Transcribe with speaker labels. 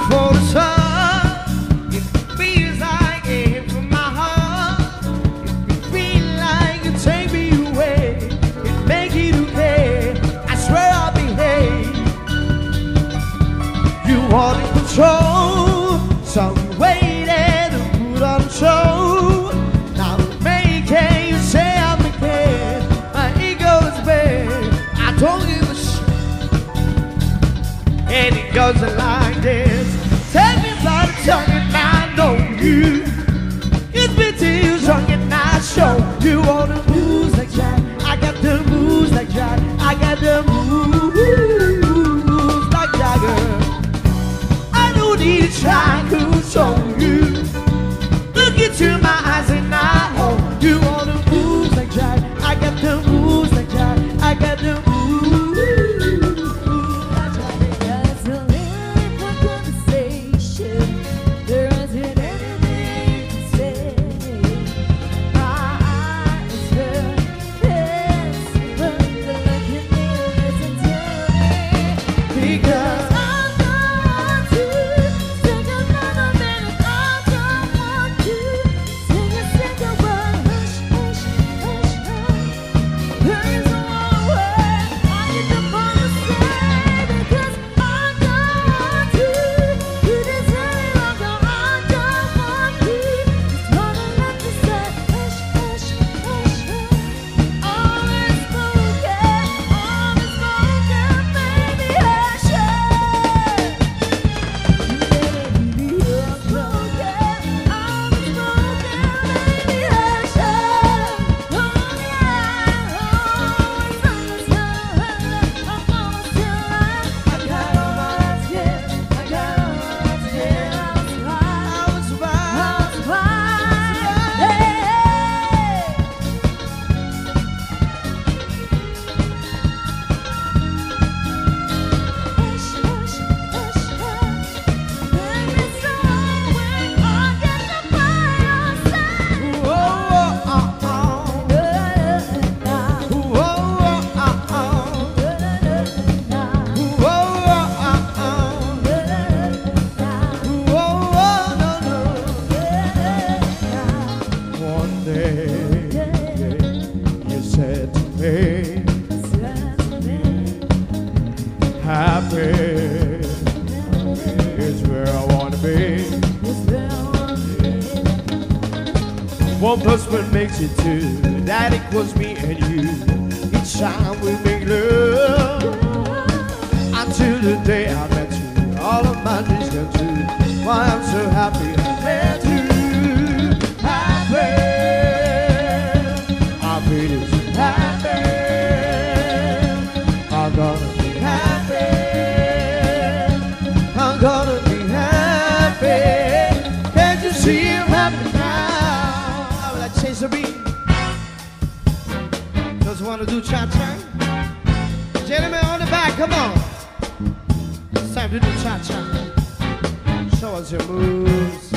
Speaker 1: for the sun. It feels like it from my heart. It feels like you take me away. It make it okay. I swear I'll behave. You want in control, so you waited to put on a show. Now making you say I'm the kid. My ego is bad. I don't give a shit. And it goes like this. Tell me about the tongue and I know you. It's been till you're drunk and I show you all the moves like that. I got the moves like that. I got the moves like that, girl. I don't need to try to show you. Look into my eyes and I hold you all the moves like that. I got the moves like that. I got the moves. Happy is where I wanna be. One plus one makes it two. That equals me and you. Each time we make love. Until the day I met you, all of my dreams come true. Why I'm so happy I met you. Happy, I feel so happy. I'm gonna be happy. I'm gonna be happy. Can't you see I'm happy now? I would like to change the beat. Those who wanna do cha-cha? Gentlemen on the back, come on. It's time to do cha-cha. Show us your moves.